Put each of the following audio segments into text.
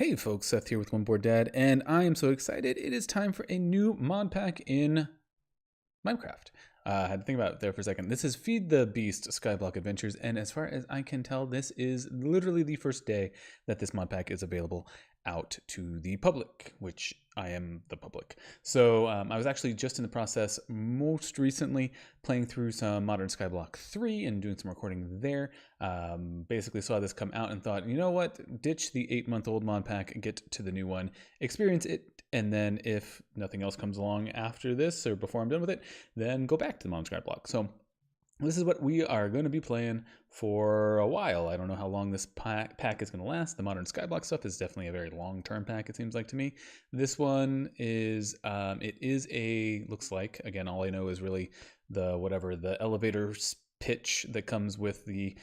Hey folks, Seth here with One Board Dad, and I am so excited. It is time for a new mod pack in Minecraft. I had to think about it there for a second. This is Feed the Beast Skyblock Adventures, and as far as I can tell, this is literally the first day that this mod pack is available out to the public, which I am the public. So I was actually just in the process most recently playing through some Modern Skyblock 3 and doing some recording there. Basically saw this come out and thought, you know what, ditch the 8-month-old mod pack, get to the new one, experience it, and then if nothing else comes along after this or before I'm done with it, then go back to the Modern Skyblock. So this is what we are going to be playing for a while. I don't know how long this pack is going to last. The Modern Skyblock stuff is definitely a very long-term pack, it seems like to me. This one is, looks like, again, all I know is really the elevator pitch that comes with the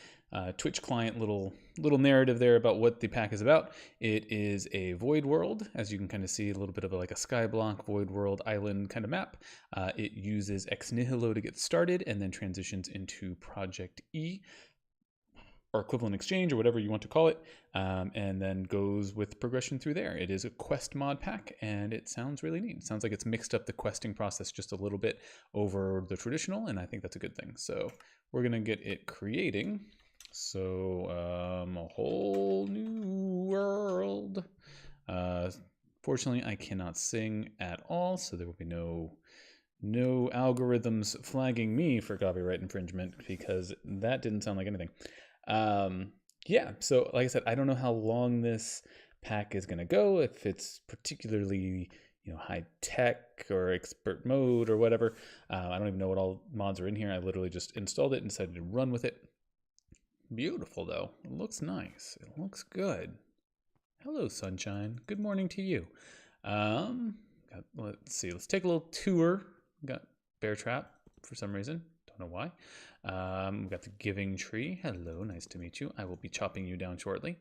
Twitch client little narrative there about what the pack is about. It is a void world, as you can kind of see, a little bit of like a skyblock void world island kind of map. It uses Ex Nihilo to get started and then transitions into Project E, or equivalent exchange, or whatever you want to call it, and then goes with progression through there. It is a quest mod pack, and it sounds really neat. It sounds like it's mixed up the questing process just a little bit over the traditional, and I think that's a good thing. So we're gonna get it creating. So a whole new world. Fortunately, I cannot sing at all, so there will be no algorithms flagging me for copyright infringement, because that didn't sound like anything. Yeah, so like I said, I don't know how long this pack is going to go, if it's particularly high tech or expert mode or whatever. I don't even know what all mods are in here. I literally just installed it and decided to run with it. Beautiful though. It looks nice. It looks good. Hello, sunshine. Good morning to you. Let's see. Let's take a little tour. Got bear trap for some reason. Don't know why. We've got the giving tree. Hello, nice to meet you. I will be chopping you down shortly.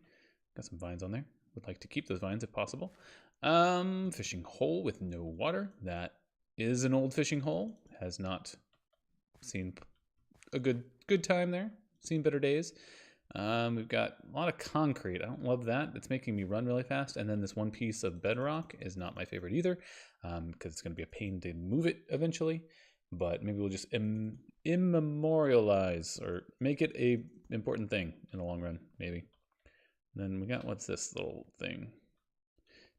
Got some vines on there. Would like to keep those vines if possible. Fishing hole with no water. That is an old fishing hole. Has not seen a good time there. Seen better days. We've got a lot of concrete. I don't love that. It's making me run really fast. And then this one piece of bedrock is not my favorite either, because it's going to be a pain to move it eventually. But maybe we'll just immemorialize or make it a important thing in the long run, maybe. And then we got, what's this little thing?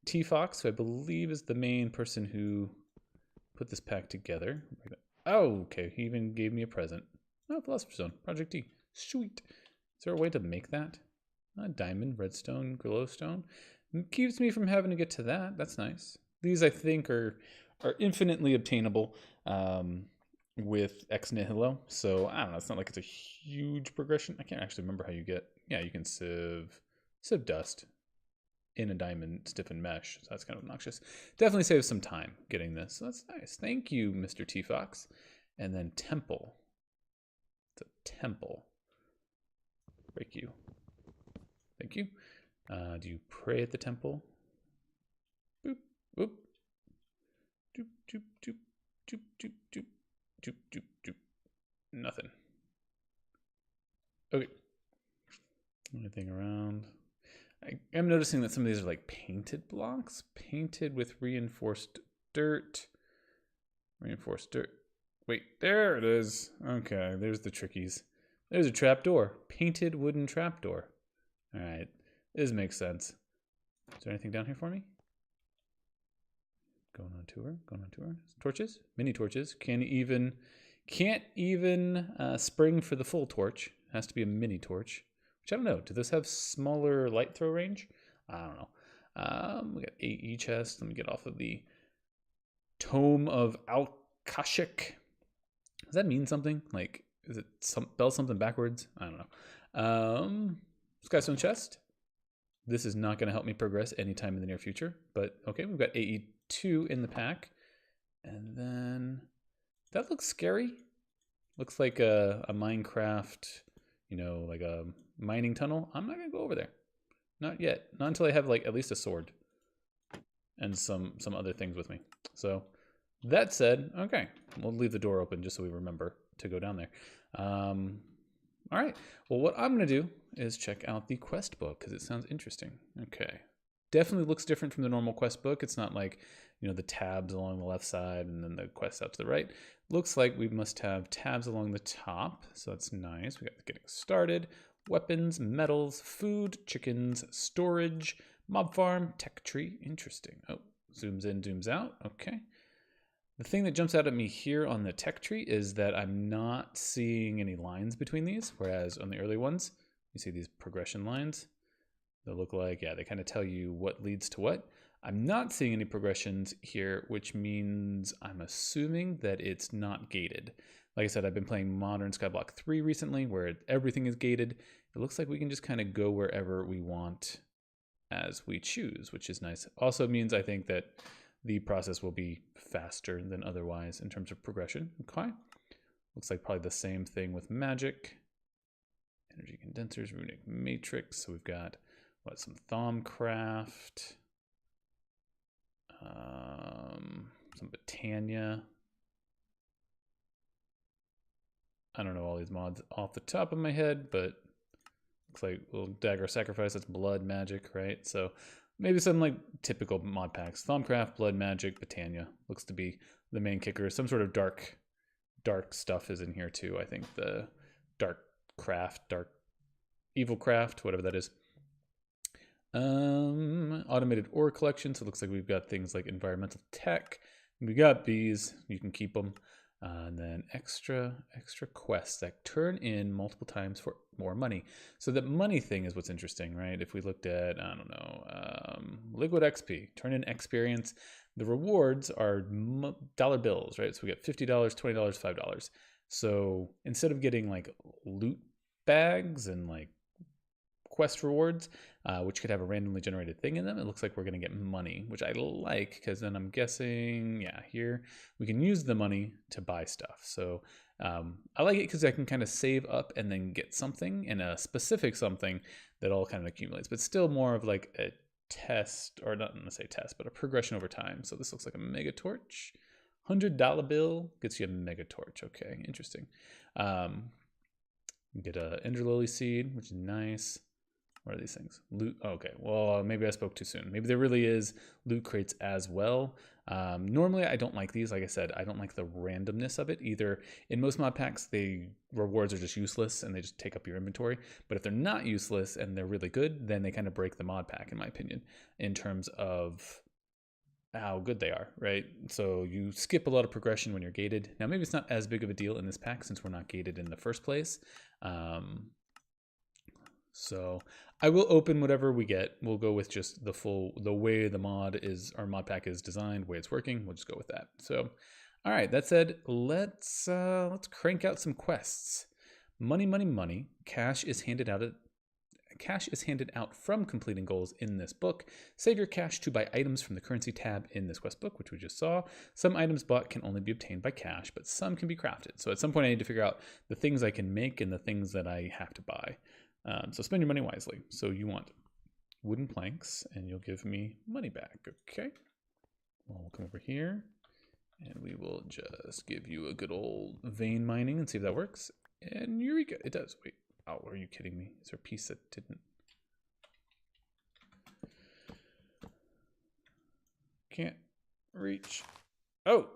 T-Fox, who I believe is the main person who put this pack together. Oh, okay. He even gave me a present. Oh, Philosopher's Stone, Project T. Sweet. Is there a way to make that? Diamond, redstone, glowstone. Keeps me from having to get to that. That's nice. These, I think, are infinitely obtainable with Ex Nihilo. So, I don't know. It's not like it's a huge progression. I can't actually remember how you get... Yeah, you can sieve dust in a diamond stiffened mesh. So that's kind of obnoxious. Definitely saves some time getting this. So that's nice. Thank you, Mr. T-Fox. And then temple. It's a temple. Break you. Thank you. Do you pray at the temple? Boop, boop. Doop, doop, doop, doop, doop, doop, doop, doop, doop. Nothing. Okay. Anything around? I'm noticing that some of these are like painted blocks. Painted with reinforced dirt. Reinforced dirt. Wait, there it is. Okay, there's the trickies. There's a trapdoor. Painted wooden trapdoor. All right. This makes sense. Is there anything down here for me? Going on tour. Going on tour. Torches? Mini torches. Can't even spring for the full torch. It has to be a mini torch. Which I don't know. Do those have smaller light throw range? I don't know. We got AE chest. Let me get off of the Tome of Al-Kashik. Does that mean something? Like, is it spell something backwards? I don't know. Skystone chest. This is not going to help me progress anytime in the near future. But okay, we've got AE2 in the pack. And then that looks scary. Looks like a Minecraft, like a mining tunnel. I'm not going to go over there. Not yet. Not until I have like at least a sword and some other things with me. So that said, okay, we'll leave the door open just so we remember to go down there. All right. Well, what I'm going to do is check out the quest book because it sounds interesting. Okay. definitely looks different from the normal quest book. It's not like, you know, the tabs along the left side and then the quest out to the right. Looks like we must have tabs along the top, so that's nice. We got getting started, weapons, metals, food, chickens, storage, mob farm, tech tree. Interesting. Oh, zooms in, zooms out. Okay. The thing that jumps out at me here on the tech tree is that I'm not seeing any lines between these, whereas on the early ones, you see these progression lines that look like, yeah, they kind of tell you what leads to what. I'm not seeing any progressions here, which means I'm assuming that it's not gated. Like I said, I've been playing Modern Skyblock 3 recently, where everything is gated. It looks like we can just kind of go wherever we want as we choose, which is nice. Also means I think that the process will be faster than otherwise in terms of progression. Okay. Looks like probably the same thing with magic. Energy condensers, runic matrix. So we've got, what, some Thaumcraft. Some Botania. I don't know all these mods off the top of my head, but looks like little dagger sacrifice, that's blood magic, right? So maybe some like typical mod packs. Thaumcraft, blood magic, Botania looks to be the main kicker. Some sort of dark stuff is in here too. I think the dark evil craft, whatever that is. Automated ore collection. So it looks like we've got things like environmental tech. We got bees. You can keep them. And then extra quests that turn in multiple times for more money. So that money thing is what's interesting, right? If we looked at, I don't know, liquid XP, turn in experience. The rewards are dollar bills, right? So we get $50, $20, $5. So instead of getting like loot bags and like quest rewards, which could have a randomly generated thing in them, it looks like we're going to get money, which I like, because then I'm guessing, yeah, here we can use the money to buy stuff. So I like it because I can kind of save up and then get something, and a specific something that all kind of accumulates, but still more of like a test, or not to say test, but a progression over time. So this looks like a mega torch. $100 bill gets you a mega torch. Okay, interesting. You get a Ender Lily seed, which is nice. What are these things? Loot. Oh, okay. Well, maybe I spoke too soon. Maybe there really is loot crates as well. Normally, I don't like these. Like I said, I don't like the randomness of it either. In most mod packs, the rewards are just useless and they just take up your inventory. But if they're not useless and they're really good, then they kind of break the mod pack, in my opinion, in terms of how good they are, right? So you skip a lot of progression when you're gated. Now, maybe it's not as big of a deal in this pack since we're not gated in the first place. So I will open whatever we get. We'll go with just the way the mod is, our mod pack is designed, the way it's working. We'll just go with that. So, all right, that said, let's crank out some quests. Money, money, money. Cash is handed out from completing goals in this book. Save your cash to buy items from the currency tab in this quest book, which we just saw. Some items bought can only be obtained by cash, but some can be crafted. So at some point I need to figure out the things I can make and the things that I have to buy. So spend your money wisely. So you want wooden planks and you'll give me money back. Okay. Well, we'll come over here and we will just give you a good old vein mining and see if that works. And eureka, it does. Wait, oh, are you kidding me? Is there a piece that didn't? Can't reach. Oh,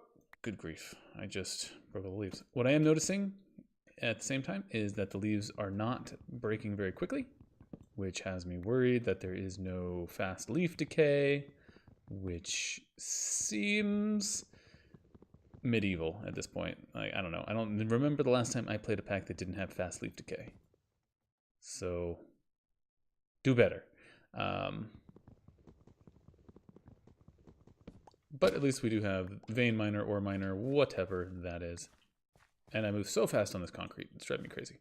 good grief. I just broke all the leaves. What I am noticing at the same time is that the leaves are not breaking very quickly, which has me worried that there is no fast leaf decay, which seems medieval at this point. I don't know. I don't remember the last time I played a pack that didn't have fast leaf decay. So do better. But at least we do have vein miner, ore miner, whatever that is. And I move so fast on this concrete, it's driving me crazy.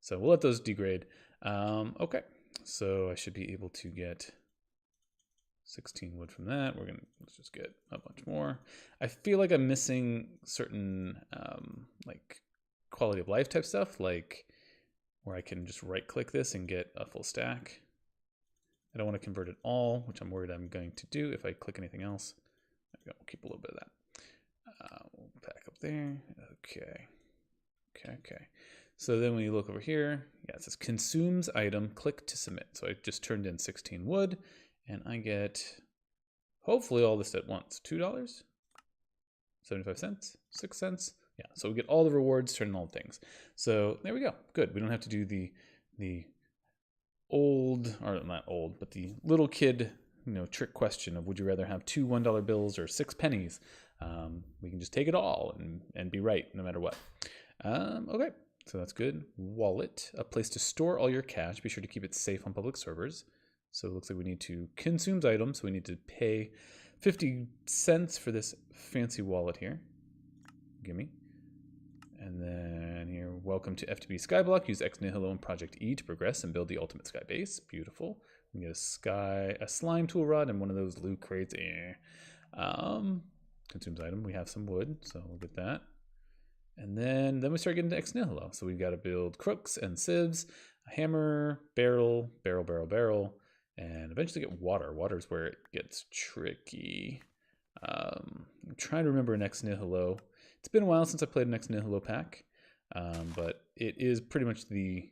So we'll let those degrade. Okay, so I should be able to get 16 wood from that. Let's just get a bunch more. I feel like I'm missing certain like quality of life type stuff, like where I can just right click this and get a full stack. I don't want to convert it all, which I'm worried I'm going to do if I click anything else. There we go, we'll keep a little bit of that. We'll back up there, okay. Okay. So then when you look over here, yeah, it says consumes item, click to submit. So I just turned in 16 wood and I get hopefully all this at once. $2, 75 cents, 6 cents. Yeah, so we get all the rewards, turn in all the things. So there we go. Good. We don't have to do the old, or not old, but the little kid, trick question of would you rather have 2 $1 bills or 6 pennies? We can just take it all and be right no matter what. Okay, so that's good. Wallet, a place to store all your cash. Be sure to keep it safe on public servers. So it looks like we need to consume items. So we need to pay 50 cents for this fancy wallet here. Gimme. And then here, welcome to FTB Skyblock. Use Ex Nihilo and Project E to progress and build the ultimate sky base. Beautiful. We get a slime tool rod and one of those loot crates. Consumes item. We have some wood, so we'll get that. And then we start getting to Ex Nihilo. So we've got to build crooks and sieves, a hammer, barrel, and eventually get water. Water's where it gets tricky. I'm trying to remember an Ex Nihilo. It's been a while since I played an Ex Nihilo pack, but it is pretty much the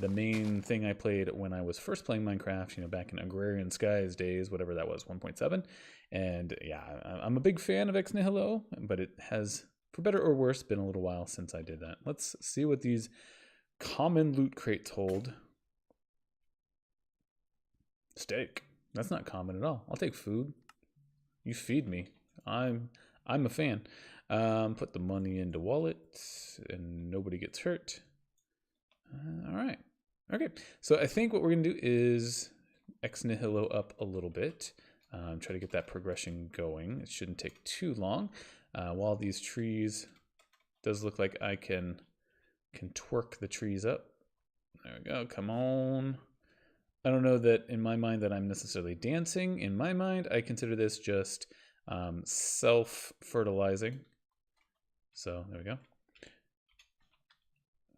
main thing I played when I was first playing Minecraft, back in Agrarian Skies days, whatever that was, 1.7. And yeah, I'm a big fan of Ex Nihilo, but it has, for better or worse, been a little while since I did that. Let's see what these common loot crates hold. Steak. That's not common at all. I'll take food. You feed me. I'm a fan. Put the money into wallet and nobody gets hurt. All right. Okay. So I think what we're going to do is Ex Nihilo up a little bit. Try to get that progression going. It shouldn't take too long. While these trees, does look like I can twerk the trees up. There we go. Come on. I don't know that in my mind that I'm necessarily dancing. In my mind, I consider this just self-fertilizing. So there we go.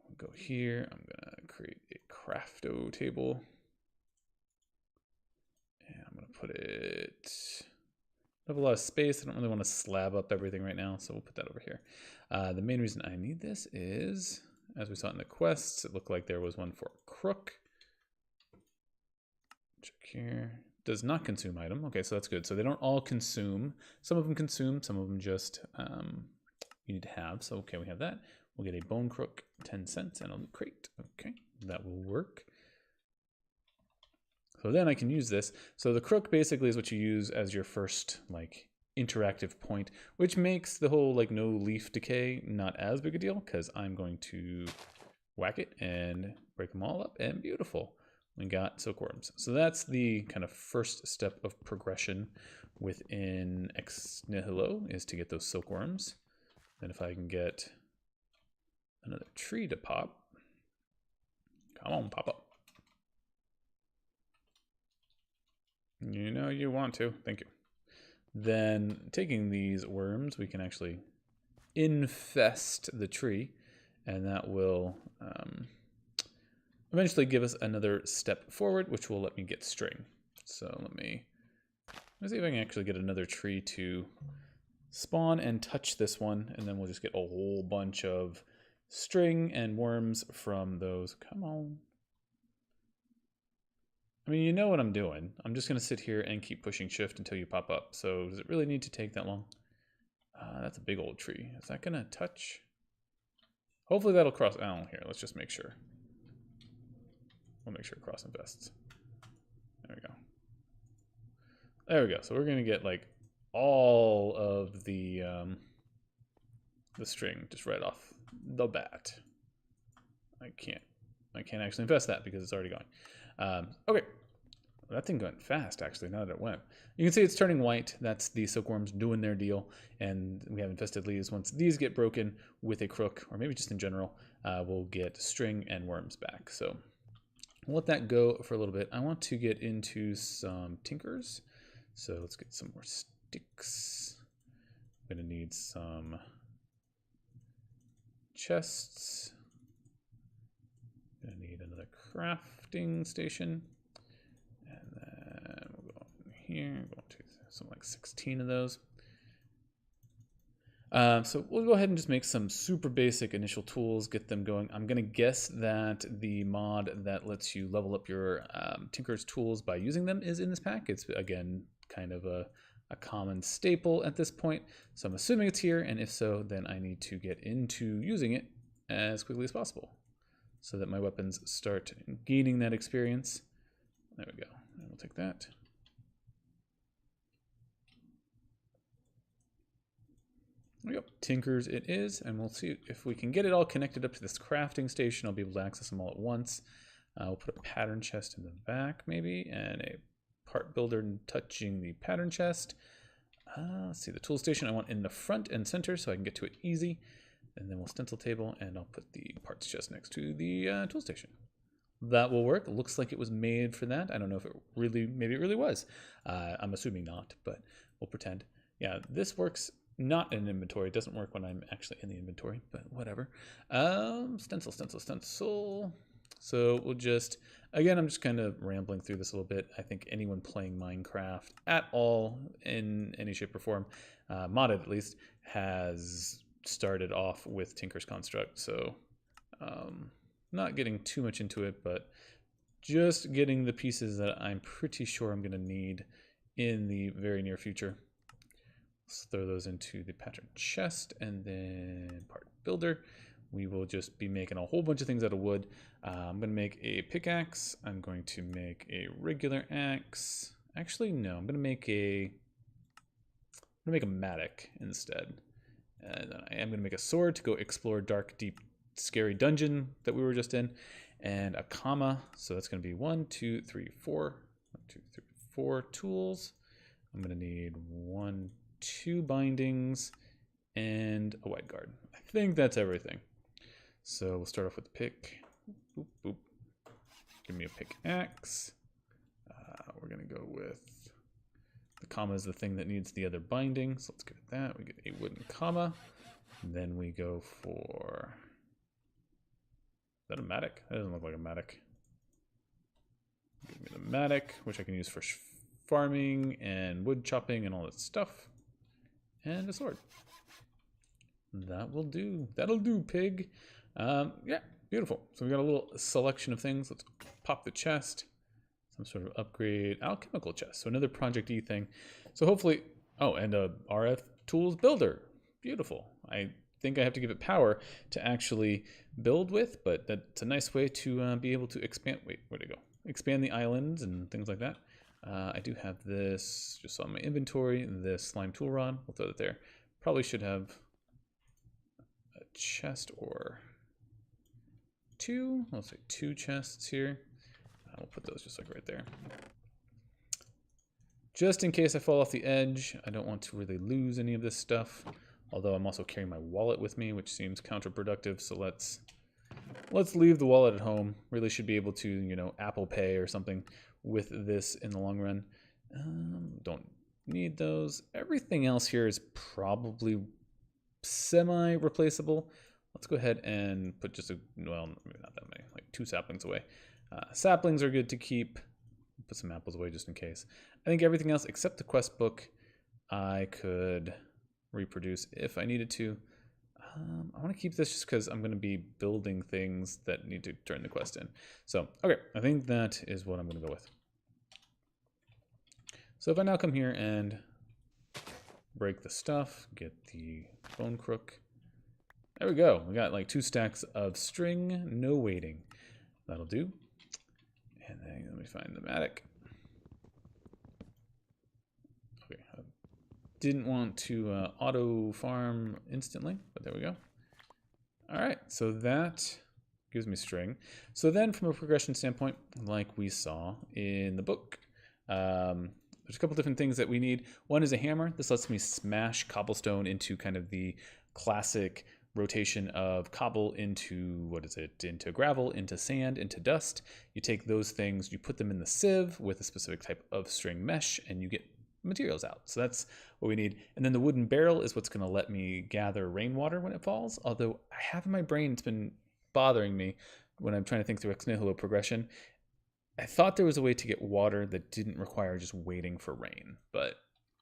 I'll go here. I'm going to create a crafto table. And I'm going to put it... I have a lot of space. I don't really want to slab up everything right now, so we'll put that over here. The main reason I need this is, as we saw in the quests, it looked like there was one for a crook. Check here. Does not consume item. Okay, so that's good. So they don't all consume. Some of them consume, some of them just you need to have. So okay, we have that. We'll get a bone crook, 10 cents, and a loot crate. Okay, that will work. So then I can use this. So the crook basically is what you use as your first interactive point, which makes the whole no leaf decay not as big a deal, because I'm going to whack it and break them all up, and beautiful. We got silkworms. So that's the kind of first step of progression within Ex Nihilo, is to get those silkworms. Then if I can get another tree to pop. Come on, pop up. You know you want to. Thank you. Then taking these worms, we can actually infest the tree, and that will eventually give us another step forward, which will let me get string. So let's see if I can actually get another tree to spawn and touch this one, and then we'll just get a whole bunch of string and worms from those. Come on. I mean, you know what I'm doing. I'm just going to sit here and keep pushing shift until you pop up. So does it really need to take that long? That's a big old tree. Is that going to touch? Hopefully that'll cross. Oh, here, let's just make sure. We'll make sure cross invests. There we go. There we go. So we're going to get all of the string just right off the bat. I can't actually invest that because it's already going. Okay. That thing went fast, actually, now that it went. You can see it's turning white. That's the silkworms doing their deal. And we have infested leaves. Once these get broken with a crook, or maybe just in general, we'll get string and worms back. So we'll let that go for a little bit. I want to get into some tinkers. So let's get some more sticks. I'm going to need some chests. I'm going to need another crafting station. And then we'll go in here, go to something like 16 of those. So we'll go ahead and just make some super basic initial tools, get them going. I'm going to guess that the mod that lets you level up your Tinker's tools by using them is in this pack. It's, again, kind of a common staple at this point. So I'm assuming it's here, and if so, then I need to get into using it as quickly as possible so that my weapons start gaining that experience. There we go. And we'll take that. There we go. Tinker's it is, and we'll see if we can get it all connected up to this crafting station. I'll be able to access them all at once. We'll put a pattern chest in the back, maybe, and a part builder touching the pattern chest. Let's see, the tool station I want in the front and center so I can get to it easy. And then we'll stencil table, and I'll put the parts chest next to the tool station. That will work. It looks like it was made for that. I don't know if it really, maybe it really was. I'm assuming not, but we'll pretend. Yeah, this works. Not in inventory. It doesn't work when I'm actually in the inventory, but whatever. Stencil. So we'll just, again, I'm just kind of rambling through this a little bit. I think anyone playing Minecraft at all in any shape or form, modded at least, has started off with Tinker's Construct. So not getting too much into it, but just getting the pieces that I'm pretty sure I'm going to need in the very near future. Let's throw those into the pattern chest and then part builder. We will just be making a whole bunch of things out of wood. I'm going to make a pickaxe. I'm going to make a regular axe. Actually, no, I'm going to make a mattock instead. And then I am going to make a sword to go explore dark, deep, scary dungeon that we were just in, and a comma. So that's going to be 1, 2, 3, 4. 1, 2, 3, 4 tools. I'm going to need 1, 2 bindings, and a white guard. I think that's everything. So we'll start off with the pick. Boop, boop. Give me a pickaxe. We're going to go with the comma is the thing that needs the other binding. So let's get that. We get a wooden comma. And then we go for... Is that a mattock? That doesn't look like a mattock. Give me the mattock, which I can use for farming and wood chopping and all that stuff. And a sword. That will do. That'll do, pig. Yeah, beautiful. So we got a little selection of things. Let's pop the chest. Some sort of upgrade alchemical chest. So another Project E thing. So hopefully, oh, and a RF tools builder. Beautiful. I think I have to give it power to actually build with, but that's a nice way to be able to expand. Wait, where'd it go? Expand the islands and things like that. I do have this just on my inventory, this slime tool rod. We'll throw that there. Probably should have a chest or two. Let's say 2 chests here. We'll put those just like right there. Just in case I fall off the edge, I don't want to really lose any of this stuff. Although I'm also carrying my wallet with me, which seems counterproductive. So let's leave the wallet at home. Really should be able to, you know, Apple Pay or something with this in the long run. Don't need those. Everything else here is probably semi-replaceable. Let's go ahead and put just well, maybe not that many, like 2 saplings away. Saplings are good to keep. Put some apples away just in case. I think everything else except the quest book I could reproduce if I needed to. I want to keep this just because I'm going to be building things that need to turn the quest in. So, okay, I think that is what I'm going to go with. So if I now come here and break the stuff, get the bone crook. There we go. We got like 2 stacks of string, no waiting. That'll do. And then let me find the mattock. Okay, I didn't want to auto farm instantly, but there we go. All right, so that gives me string. So then from a progression standpoint, like we saw in the book, there's a couple different things that we need. One is a hammer. This lets me smash cobblestone into kind of the classic rotation of cobble into, what is it, into gravel, into sand, into dust. You take those things, you put them in the sieve with a specific type of string mesh, and you get materials out. So that's what we need. And then the wooden barrel is what's going to let me gather rainwater when it falls. Although I have in my brain, it's been bothering me when I'm trying to think through Ex Nihilo progression. I thought there was a way to get water that didn't require just waiting for rain, but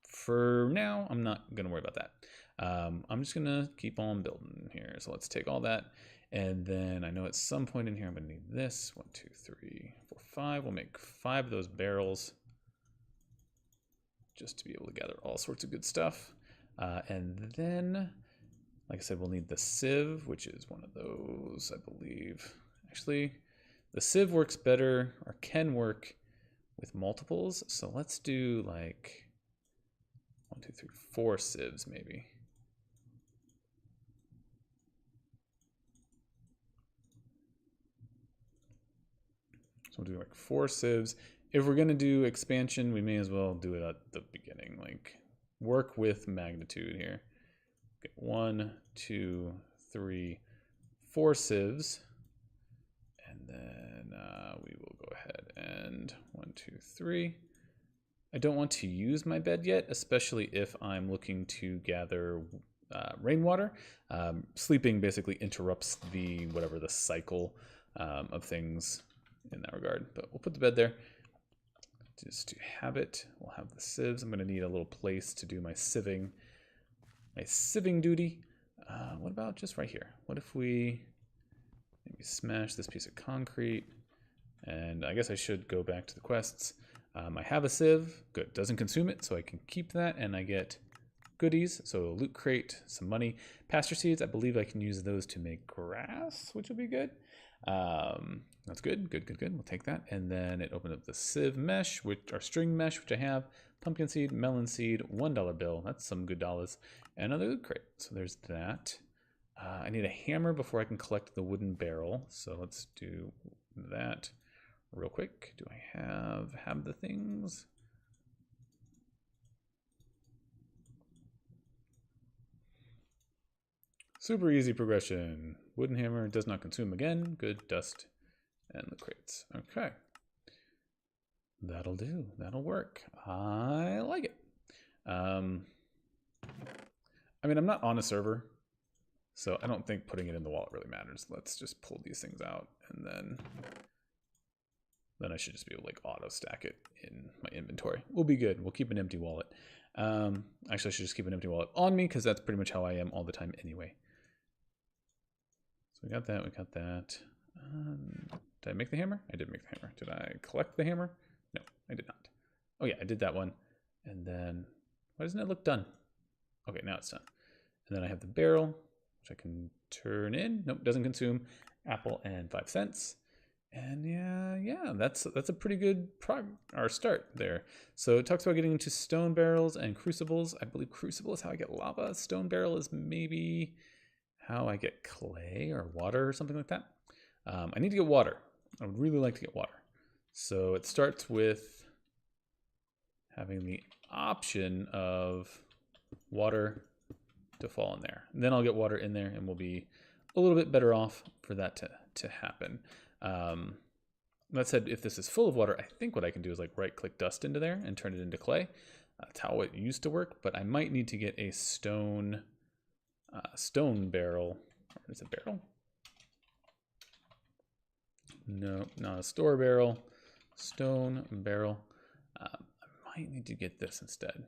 for now, I'm not going to worry about that. I'm just going to keep on building here. So let's take all that. And then I know at some point in here, I'm going to need this. 1, 2, 3, 4, 5. We'll make 5 of those barrels just to be able to gather all sorts of good stuff. And then, like I said, we'll need the sieve, which is one of those, I believe. Actually, the sieve works better, or can work, with multiples. So let's do like 1, 2, 3, 4 sieves maybe. So we'll do like 4 sieves. If we're going to do expansion, we may as well do it at the beginning. Like work with magnitude here. Okay, 1, 2, 3, 4 sieves. And then we will go ahead and 1, 2, 3. I don't want to use my bed yet, especially if I'm looking to gather rainwater. Sleeping basically interrupts the cycle of things in that regard. But we'll put the bed there just to have it. We'll have the sieves. I'm going to need a little place to do my sieving duty. What about just right here? What if we maybe smash this piece of concrete? And I guess I should go back to the quests. I have a sieve. Good. Doesn't consume it, so I can keep that, and I get goodies. So loot crate, some money. Pasture seeds, I believe I can use those to make grass, which will be good. That's good. Good. We'll take that. And then it opened up the sieve mesh, or string mesh, which I have. Pumpkin seed, melon seed, $1 bill. That's some good dollars. And another loot crate. So there's that. I need a hammer before I can collect the wooden barrel. So let's do that real quick. Do I have the things? Super easy progression. Wooden hammer does not consume again. Good. Dust and the crates. Okay. That'll do. That'll work. I like it. I mean, I'm not on a server, so I don't think putting it in the wallet really matters. Let's just pull these things out, and then I should just be able to like auto stack it in my inventory. We'll be good. We'll keep an empty wallet. Actually, I should just keep an empty wallet on me because that's pretty much how I am all the time anyway. So we got that. Did I make the hammer? I did make the hammer. Did I collect the hammer? No, I did not. Oh yeah, I did that one. And then, why doesn't it look done? Okay, now it's done. And then I have the barrel, which I can turn in. Nope, doesn't consume. Apple and 5 cents. And yeah, that's a pretty good start there. So it talks about getting into stone barrels and crucibles. I believe crucible is how I get lava. Stone barrel is maybe how I get clay or water or something like that. I need to get water. I would really like to get water. So it starts with having the option of water to fall in there. And then I'll get water in there and we'll be a little bit better off for that to happen. That said, if this is full of water, I think what I can do is like right click dust into there and turn it into clay. That's how it used to work, but I might need to get a stone barrel. Is it barrel? No, not a store barrel. Stone barrel. I might need to get this instead,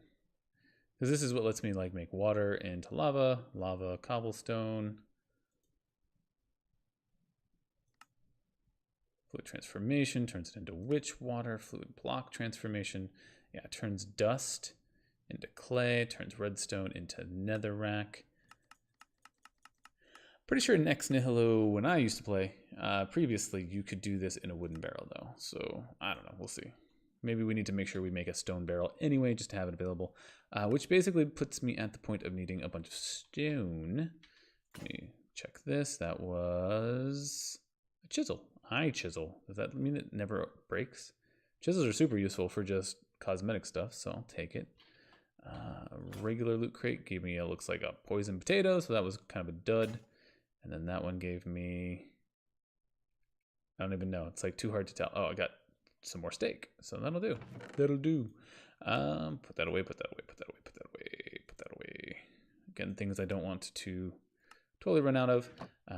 because this is what lets me like make water into lava, cobblestone, fluid transformation turns it into witch water, fluid block transformation. Yeah, it turns dust into clay, turns redstone into netherrack. Pretty sure in Ex Nihilo, when I used to play previously, you could do this in a wooden barrel though. So I don't know, we'll see. Maybe we need to make sure we make a stone barrel anyway, just to have it available, which basically puts me at the point of needing a bunch of stone. Let me check this. That was a chisel. Chisel. Does that mean it never breaks? Chisels are super useful for just cosmetic stuff, so I'll take it. Regular loot crate gave me, it looks like a poison potato, so that was kind of a dud. And then that one gave me, I don't even know. It's like too hard to tell. Oh, I got some more steak, so that'll do. Put that away. Again, things I don't want to totally run out of.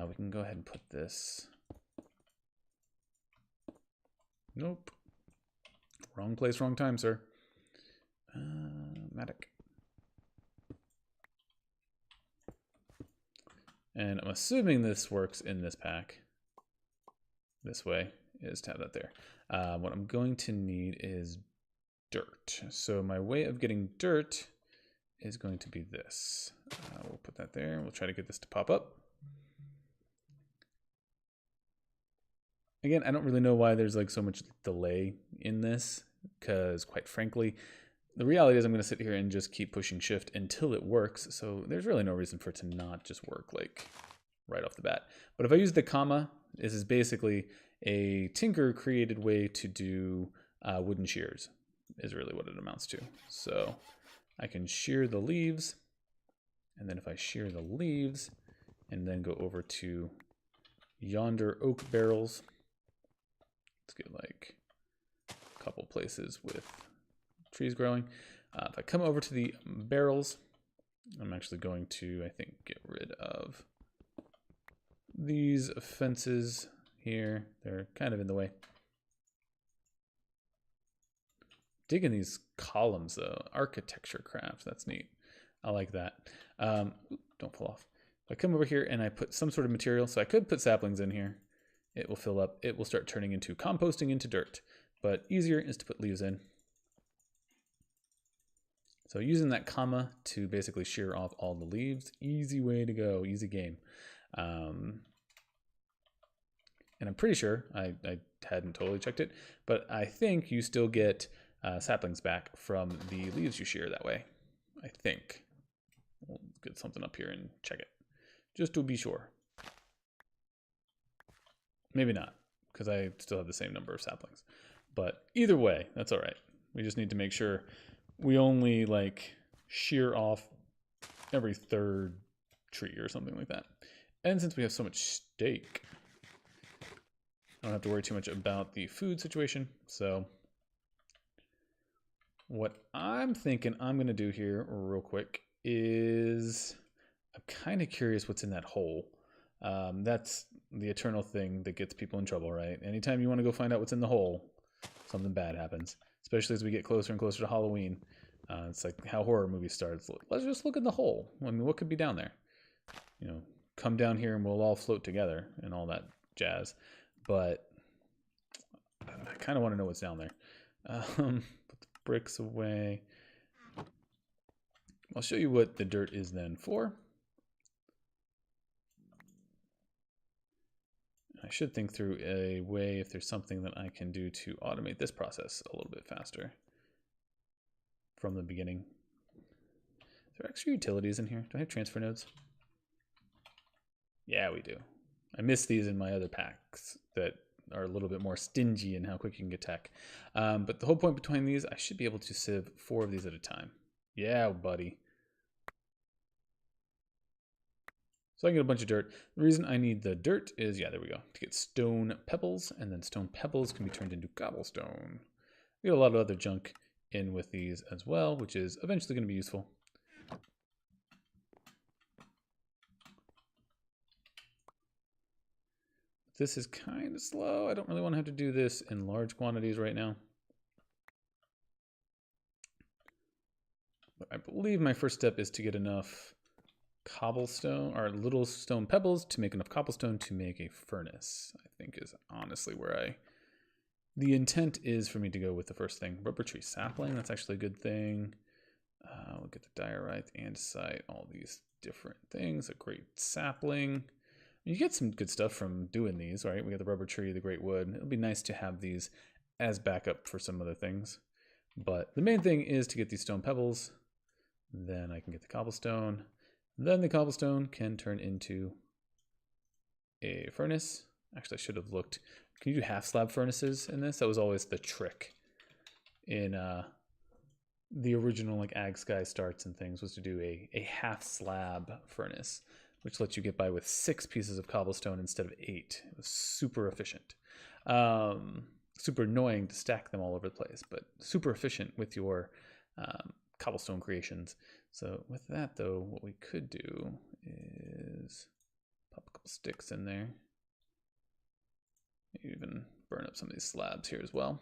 We can go ahead and put this. Nope. Wrong place, wrong time, sir. pragmatic. And I'm assuming this works in this pack. This way is to have that there. What I'm going to need is dirt. So my way of getting dirt is going to be this. We'll put that there. We'll try to get this to pop up. Again, I don't really know why there's like so much delay in this, because quite frankly, the reality is I'm going to sit here and just keep pushing shift until it works. So there's really no reason for it to not just work like right off the bat. But if I use the comma, this is basically a Tinker created way to do wooden shears is really what it amounts to. So I can shear the leaves, and then if I shear the leaves and then go over to yonder oak barrels, let's get like a couple places with trees growing. If I come over to the barrels, I'm actually going to, I think, get rid of these fences here. They're kind of in the way. Digging these columns though, architecture craft, that's neat. I like that. Don't fall off. If I come over here and I put some sort of material, so I could put saplings in here, it will fill up, it will start turning into composting into dirt, but easier is to put leaves in. So using that comma to basically shear off all the leaves, easy way to go, easy game. And I'm pretty sure, I hadn't totally checked it, but I think you still get saplings back from the leaves you shear that way. I think. We'll get something up here and check it, just to be sure. Maybe not, because I still have the same number of saplings. But either way, that's all right. We just need to make sure we only like shear off every third tree or something like that. And since we have so much steak, I don't have to worry too much about the food situation. So what I'm thinking I'm going to do here real quick is I'm kind of curious what's in that hole. That's the eternal thing that gets people in trouble, right? Anytime you want to go find out what's in the hole, something bad happens, especially as we get closer and closer to Halloween. It's like how horror movies start. Let's just look in the hole. I mean, what could be down there? You know, come down here and we'll all float together and all that jazz. But I kind of want to know what's down there. Put the bricks away. I'll show you what the dirt is then for. I should think through a way if there's something that I can do to automate this process a little bit faster from the beginning. Is there extra utilities in here? Do I have transfer nodes? Yeah, we do. I missed these in my other packs that are a little bit more stingy in how quick you can get tech. But the whole point between these, I should be able to sieve 4 of these at a time. Yeah, buddy. So I can get a bunch of dirt. The reason I need the dirt is, yeah, there we go, to get stone pebbles, and then stone pebbles can be turned into cobblestone. We got a lot of other junk in with these as well, which is eventually going to be useful. This is kind of slow. I don't really want to have to do this in large quantities right now. But I believe my first step is to get enough cobblestone or little stone pebbles to make enough cobblestone to make a furnace, I think is honestly where the intent is for me to go with the first thing. Rubber tree sapling, that's actually a good thing. We'll get the diorite, andesite, all these different things. A great sapling. You get some good stuff from doing these, right? We got the rubber tree, the great wood. It'll be nice to have these as backup for some other things. But the main thing is to get these stone pebbles. Then I can get the cobblestone. Then the cobblestone can turn into a furnace. Actually, I should have looked. Can you do half slab furnaces in this? That was always the trick in the original like Ag Sky starts and things, was to do a half slab furnace, which lets you get by with 6 pieces of cobblestone instead of 8. It was super efficient. Super annoying to stack them all over the place, but super efficient with your cobblestone creations. So with that though, what we could do is pop a couple sticks in there. Maybe even burn up some of these slabs here as well.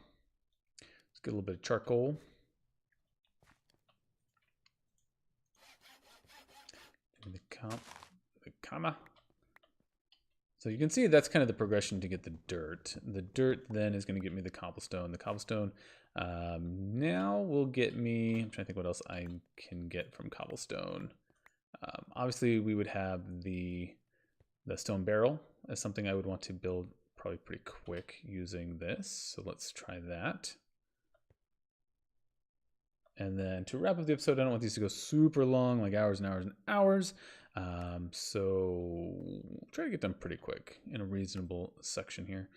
Let's get a little bit of charcoal. comma. So you can see that's kind of the progression to get the dirt. The dirt then is going to get me the cobblestone. The cobblestone now will get me, I'm trying to think what else I can get from cobblestone. Obviously we would have the stone barrel as something I would want to build probably pretty quick using this. So let's try that. And then to wrap up the episode, I don't want these to go super long, like hours and hours and hours. So try to get them pretty quick in a reasonable section here.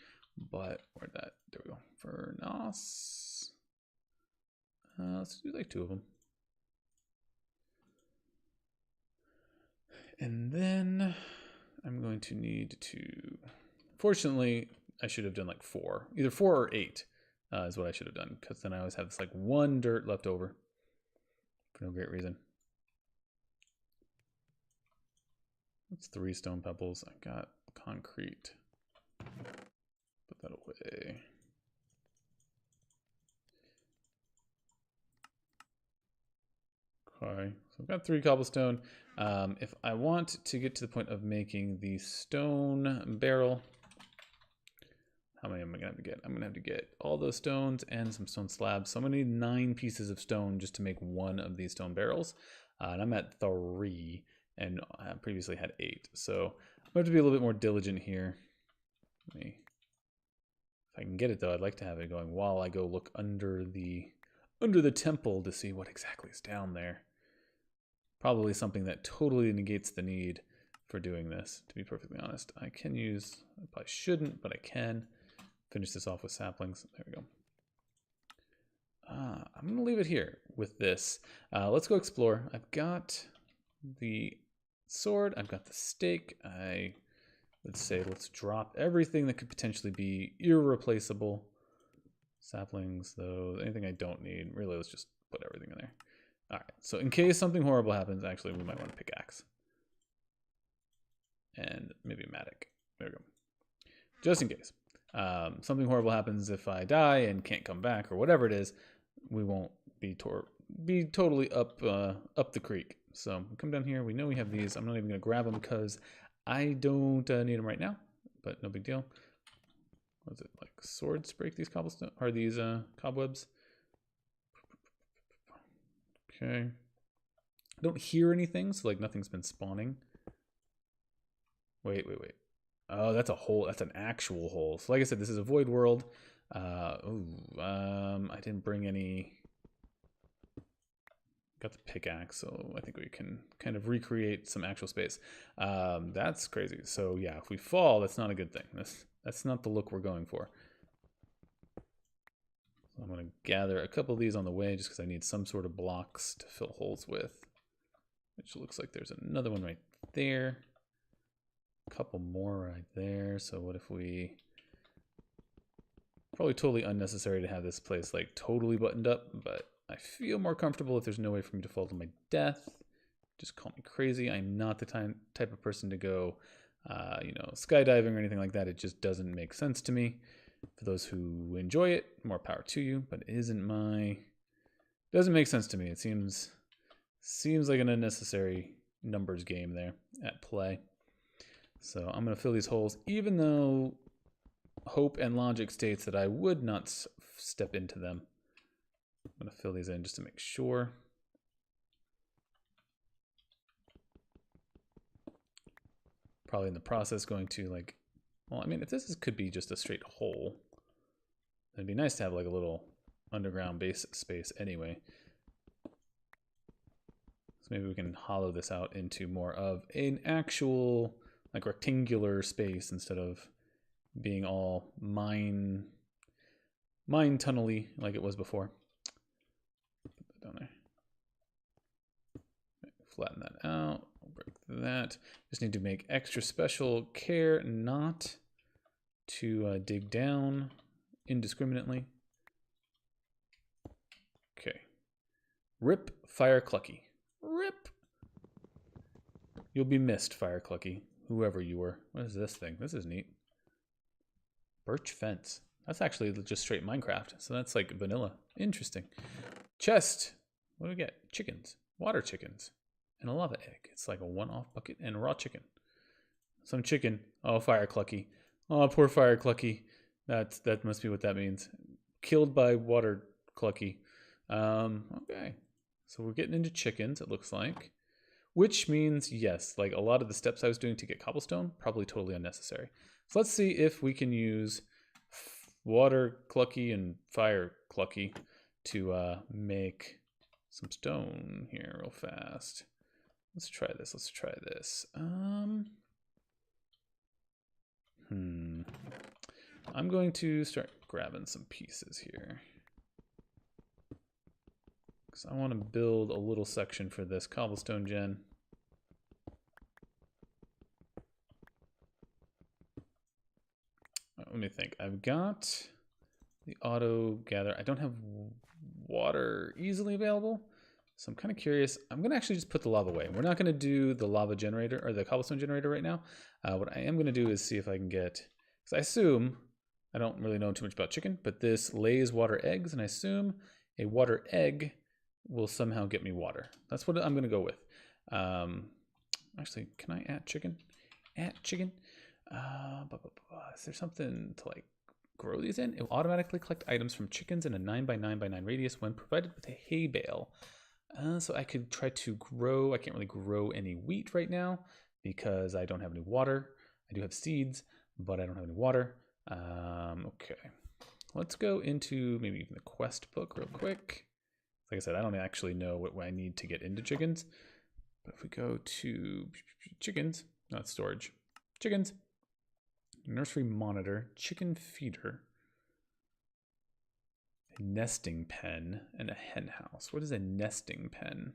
But where'd that? There we go. Furnace. Let's do like 2 of them. And then I'm going to need to. Fortunately, I should have done like 4, either 4 or 8 is what I should have done, because then I always have this like 1 dirt left over for no great reason. That's 3 stone pebbles. I got concrete. Put that away. Okay, so I've got 3 cobblestone. If I want to get to the point of making the stone barrel, how many am I gonna have to get? I'm gonna have to get all those stones and some stone slabs. So I'm gonna need 9 pieces of stone just to make 1 of these stone barrels. And I'm at 3. And I previously had 8. So I'm going to be a little bit more diligent here. If I can get it though, I'd like to have it going while I go look under the temple to see what exactly is down there. Probably something that totally negates the need for doing this, to be perfectly honest. I probably shouldn't, but I can finish this off with saplings. There we go. I'm going to leave it here with this. Let's go explore. I've got the sword, I've got the stake. I would say let's drop everything that could potentially be irreplaceable. Saplings, though, anything I don't need. Really, let's just put everything in there. All right, so in case something horrible happens, actually, we might want a pickaxe. And maybe a mattock. There we go. Just in case. Something horrible happens if I die and can't come back or whatever it is, we won't be totally up the creek. So we come down here. We know we have these. I'm not even going to grab them because I don't need them right now, but no big deal. What is it, like swords break these cobblestone or these cobwebs? Okay. I don't hear anything, so like nothing's been spawning. Wait. Oh, that's a hole. That's an actual hole. So like I said, this is a void world. I didn't bring any. Got the pickaxe, so I think we can kind of recreate some actual space. That's crazy. So yeah, if we fall, that's not a good thing. That's not the look we're going for. So I'm going to gather a couple of these on the way just because I need some sort of blocks to fill holes with. Which looks like there's another one right there. A couple more right there. So what if we... Probably totally unnecessary to have this place like totally buttoned up, but I feel more comfortable if there's no way for me to fall to my death. Just call me crazy. I'm not the type of person to go, skydiving or anything like that. It just doesn't make sense to me. For those who enjoy it, more power to you, but it doesn't make sense to me. It seems like an unnecessary numbers game there at play. So I'm going to fill these holes, even though hope and logic states that I would not step into them. I'm going to fill these in just to make sure. Probably in the process going to like, well, I mean, if this could be just a straight hole, it'd be nice to have like a little underground base space anyway. So maybe we can hollow this out into more of an actual like rectangular space instead of being all mine tunnel-y like it was before. Put that down there. Flatten that out. I'll break that. Just need to make extra special care not to dig down indiscriminately. Okay. Rip Fire Clucky. Rip. You'll be missed, Fire Clucky, whoever you were. What is this thing? This is neat. Birch fence. That's actually just straight Minecraft. So that's like vanilla. Interesting. Chest. What do we get? Chickens. Water chickens. and a lava egg. It's like a one-off bucket and raw chicken. Some chicken. Oh, Fire Clucky. Oh, poor Fire Clucky. That must be what that means. Killed by Water Clucky. Okay. So we're getting into chickens, it looks like. Which means, yes, like a lot of the steps I was doing to get cobblestone, probably totally unnecessary. So let's see if we can use Water Clucky and Fire Clucky to make some stone here real fast. Let's try this. Let's try this. I'm going to start grabbing some pieces here, because I want to build a little section for this cobblestone gen. Let me think. I've got the auto gather. I don't have water easily available, so I'm kind of curious. I'm going to actually just put the lava away. We're not going to do the lava generator or the cobblestone generator right now. What I am going to do is see if I can get, because I assume, I don't really know too much about chicken, but this lays water eggs, and I assume a water egg will somehow get me water. That's what I'm going to go with. Actually, can I add chicken? Add chicken? Is there something to like grow these in? It will automatically collect items from chickens in a 9x9x9 radius when provided with a hay bale. So I could try to grow. I can't really grow any wheat right now because I don't have any water. I do have seeds, but I don't have any water. Okay, let's go into maybe even the quest book real quick. Like I said, I don't actually know what I need to get into chickens. But if we go to chickens, not storage, chickens, nursery monitor, chicken feeder, a nesting pen, and a hen house. What is a nesting pen?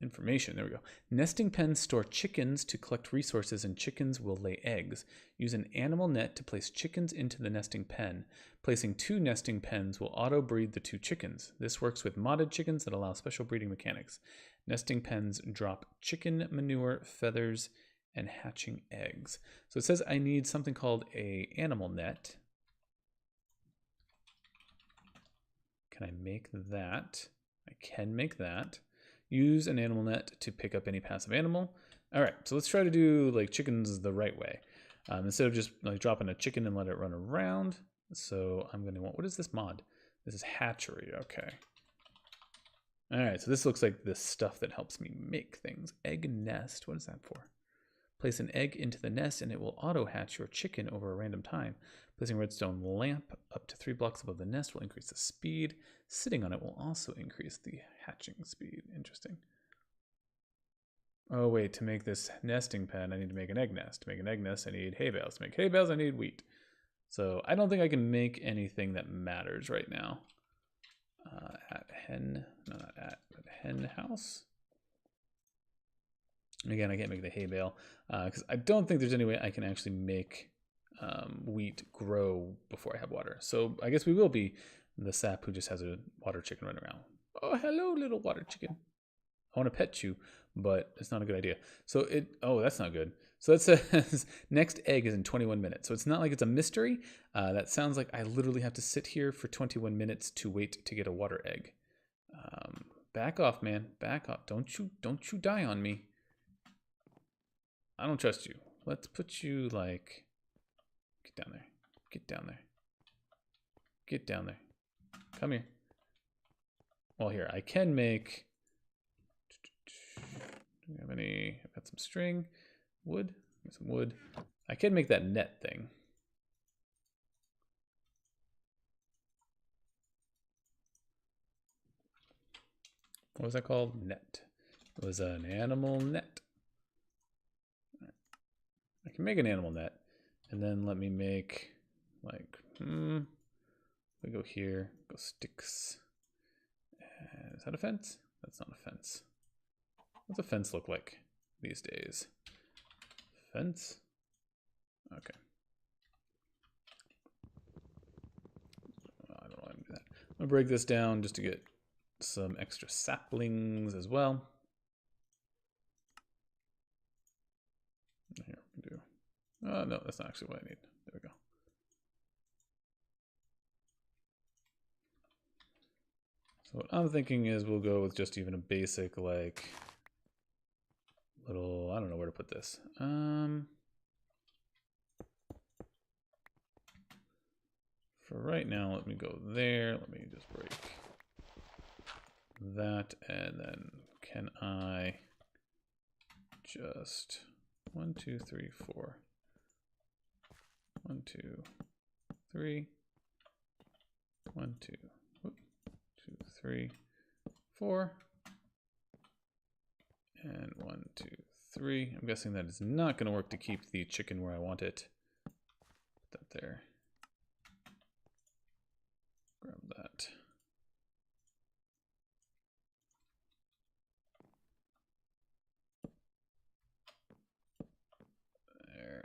Information, there we go. Nesting pens store chickens to collect resources, and chickens will lay eggs. Use an animal net to place chickens into the nesting pen. Placing 2 nesting pens will auto-breed the 2 chickens. This works with modded chickens that allow special breeding mechanics. Nesting pens drop chicken manure, feathers, and hatching eggs. So it says I need something called a animal net. Can I make that? I can make that. Use an animal net to pick up any passive animal. All right, so let's try to do like chickens the right way. Instead of just like dropping a chicken and let it run around. So I'm gonna want, what is this mod? This is hatchery, okay. All right, so this looks like the stuff that helps me make things. Egg nest, what is that for? Place an egg into the nest and it will auto hatch your chicken over a random time. Placing a redstone lamp up to 3 blocks above the nest will increase the speed. Sitting on it will also increase the hatching speed. Interesting. Oh wait, to make this nesting pen, I need to make an egg nest. To make an egg nest, I need hay bales. To make hay bales, I need wheat. So I don't think I can make anything that matters right now. At hen, no, not at, but hen house. Again, I can't make the hay bale because I don't think there's any way I can actually make wheat grow before I have water. So I guess we will be the sap who just has a water chicken running around. Oh, hello, little water chicken. I want to pet you, but it's not a good idea. So oh, that's not good. So it says next egg is in 21 minutes. So it's not like it's a mystery. That sounds like I literally have to sit here for 21 minutes to wait to get a water egg. Back off, man. Back off. Don't you die on me. I don't trust you. Let's put you like, get down there. Get down there. Get down there. Come here. Well, here, I can make, do we have any, I've got some string, wood, some wood. I can make that net thing. What was that called? Net. It was an animal net. I can make an animal net, and then let me make like, we go here, go sticks. Is that a fence? That's not a fence. What's a fence look like these days? Fence? Okay. I don't know why I'm doing that. I'm gonna break this down just to get some extra saplings as well. Here we do. No, that's not actually what I need. There we go. So what I'm thinking is we'll go with just even a basic, like, little, I don't know where to put this. For right now, let me go there. Let me just break that. And then can I just 1, 2, 3, 4. 1, 2, 3. 1, 2, 2, 3, 4. And 1, 2, 3. I'm guessing that is not going to work to keep the chicken where I want it. Put that there. Grab that.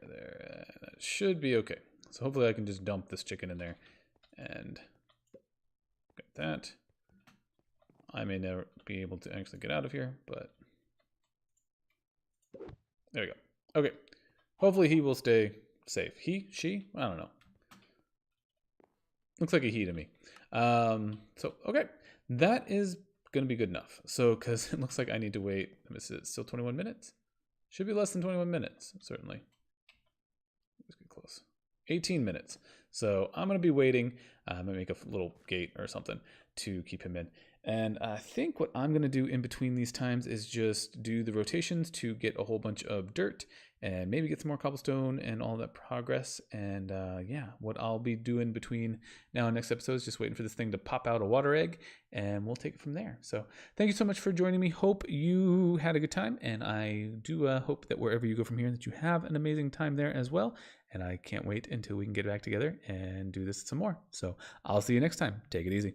There. That should be okay. So hopefully I can just dump this chicken in there and get that. I may never be able to actually get out of here, but there we go. Okay. Hopefully he will stay safe. He? She? I don't know. Looks like a he to me. So, okay. That is going to be good enough. So, because it looks like I need to wait. Is it still 21 minutes? Should be less than 21 minutes, certainly. Let's get close. 18 minutes. So I'm going to be waiting. I'm going to make a little gate or something to keep him in. And I think what I'm going to do in between these times is just do the rotations to get a whole bunch of dirt and maybe get some more cobblestone and all that progress. And yeah, what I'll be doing between now and next episode is just waiting for this thing to pop out a water egg, and we'll take it from there. So thank you so much for joining me. Hope you had a good time, and I do hope that wherever you go from here that you have an amazing time there as well. And I can't wait until we can get back together and do this some more. So I'll see you next time. Take it easy.